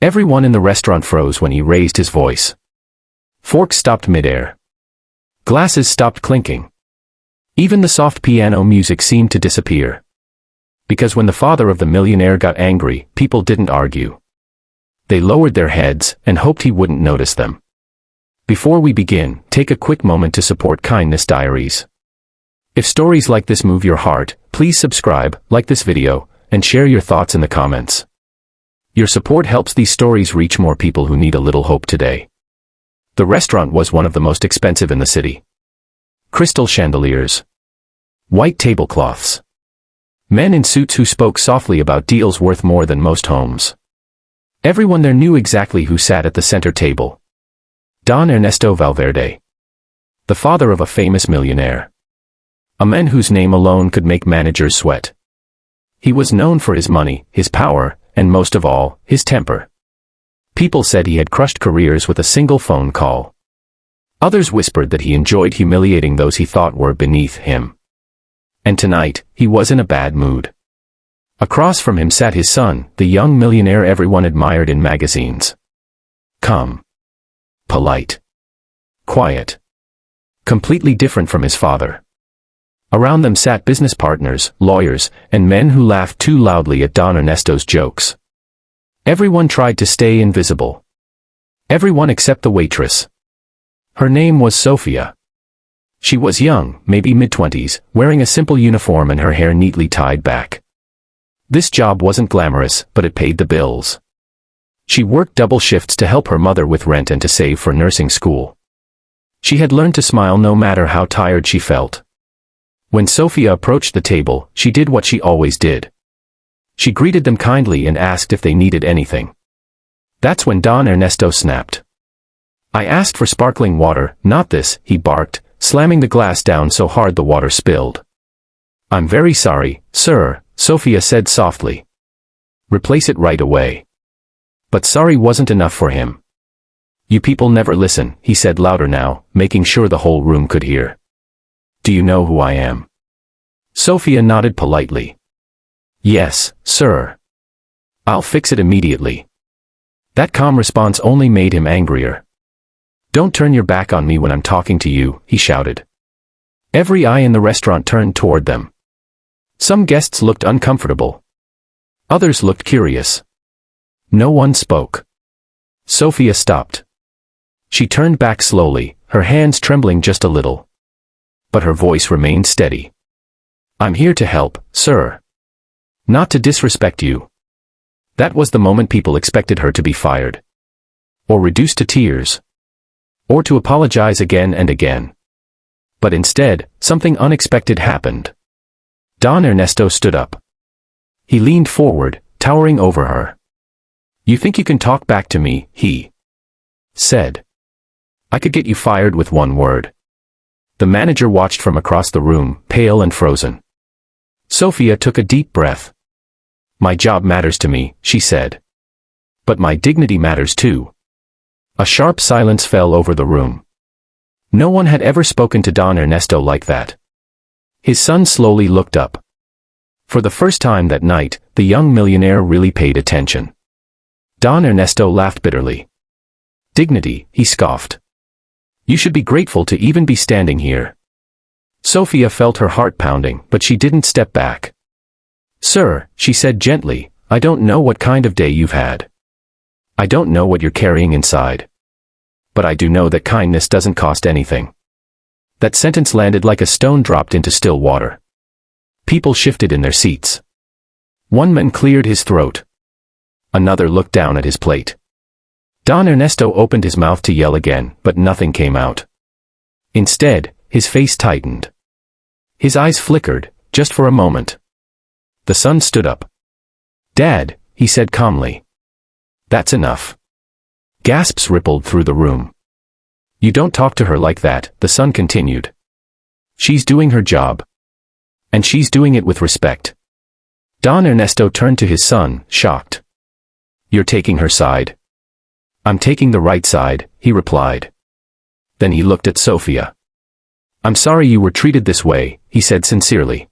Everyone in the restaurant froze when he raised his voice. Forks stopped midair. Glasses stopped clinking. Even the soft piano music seemed to disappear. Because when the father of the millionaire got angry, people didn't argue. They lowered their heads and hoped he wouldn't notice them. Before we begin, take a quick moment to support Kindness Diaries. If stories like this move your heart, please subscribe, like this video, and share your thoughts in the comments. Your support helps these stories reach more people who need a little hope today. The restaurant was one of the most expensive in the city. Crystal chandeliers. White tablecloths. Men in suits who spoke softly about deals worth more than most homes. Everyone there knew exactly who sat at the center table. Don Ernesto Valverde. The father of a famous millionaire. A man whose name alone could make managers sweat. He was known for his money, his power, and most of all, his temper. People said he had crushed careers with a single phone call. Others whispered that he enjoyed humiliating those he thought were beneath him. And tonight, he was in a bad mood. Across from him sat his son, the young millionaire everyone admired in magazines. Calm. Polite. Quiet. Completely different from his father. Around them sat business partners, lawyers, and men who laughed too loudly at Don Ernesto's jokes. Everyone tried to stay invisible. Everyone except the waitress. Her name was Sophia. She was young, maybe mid-20s, wearing a simple uniform and her hair neatly tied back. This job wasn't glamorous, but it paid the bills. She worked double shifts to help her mother with rent and to save for nursing school. She had learned to smile no matter how tired she felt. When Sophia approached the table, she did what she always did. She greeted them kindly and asked if they needed anything. That's when Don Ernesto snapped. I asked for sparkling water, not this, he barked, slamming the glass down so hard the water spilled. I'm very sorry, sir, Sophia said softly. Replace it right away. But sorry wasn't enough for him. You people never listen, he said louder now, making sure the whole room could hear. Do you know who I am? Sophia nodded politely. Yes, sir. I'll fix it immediately. That calm response only made him angrier. Don't turn your back on me when I'm talking to you, he shouted. Every eye in the restaurant turned toward them. Some guests looked uncomfortable. Others looked curious. No one spoke. Sophia stopped. She turned back slowly, her hands trembling just a little. But her voice remained steady. I'm here to help, sir. Not to disrespect you. That was the moment people expected her to be fired. Or reduced to tears. Or to apologize again and again. But instead, something unexpected happened. Don Ernesto stood up. He leaned forward, towering over her. You think you can talk back to me, he said. I could get you fired with one word. The manager watched from across the room, pale and frozen. Sophia took a deep breath. My job matters to me, she said. But my dignity matters too. A sharp silence fell over the room. No one had ever spoken to Don Ernesto like that. His son slowly looked up. For the first time that night, the young millionaire really paid attention. Don Ernesto laughed bitterly. Dignity, he scoffed. You should be grateful to even be standing here. Sophia felt her heart pounding, but she didn't step back. Sir, she said gently, I don't know what kind of day you've had. I don't know what you're carrying inside. But I do know that kindness doesn't cost anything. That sentence landed like a stone dropped into still water. People shifted in their seats. One man cleared his throat. Another looked down at his plate. Don Ernesto opened his mouth to yell again, but nothing came out. Instead, his face tightened. His eyes flickered, just for a moment. The son stood up. Dad, he said calmly. That's enough. Gasps rippled through the room. You don't talk to her like that, the son continued. She's doing her job. And she's doing it with respect. Don Ernesto turned to his son, shocked. You're taking her side. I'm taking the right side, he replied. Then he looked at Sophia. I'm sorry you were treated this way, he said sincerely.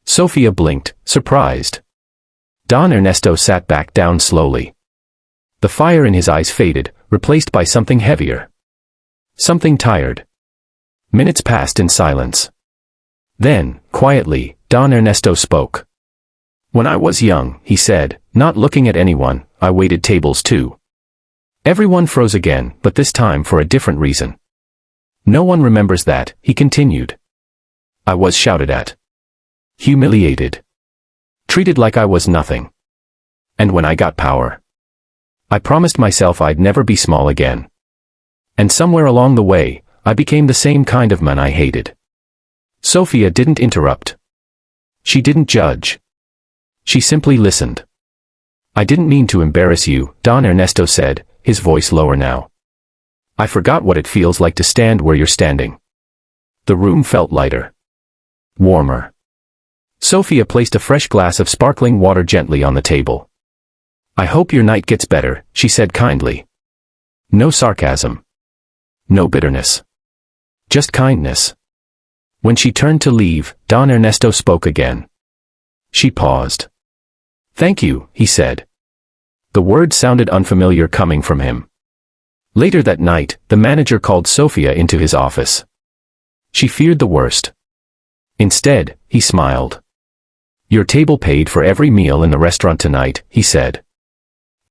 Sophia blinked, surprised. Don Ernesto sat back down slowly. The fire in his eyes faded, replaced by something heavier. Something tired. Minutes passed in silence. Then, quietly, Don Ernesto spoke. "When I was young," he said, not looking at anyone, "I waited tables too." Everyone froze again, but this time for a different reason. "No one remembers that," he continued. "I was shouted at. Humiliated. Treated like I was nothing. And when I got power, I promised myself I'd never be small again. And somewhere along the way, I became the same kind of man I hated." Sophia didn't interrupt. She didn't judge. She simply listened. "I didn't mean to embarrass you," Don Ernesto said, his voice lower now. "I forgot what it feels like to stand where you're standing." The room felt lighter. Warmer. Sophia placed a fresh glass of sparkling water gently on the table. "I hope your night gets better," she said kindly. No sarcasm. No bitterness. Just kindness. When she turned to leave, Don Ernesto spoke again. She paused. "Thank you," he said. The word sounded unfamiliar coming from him. Later that night, the manager called Sophia into his office. She feared the worst. Instead, he smiled. "Your table paid for every meal in the restaurant tonight," he said.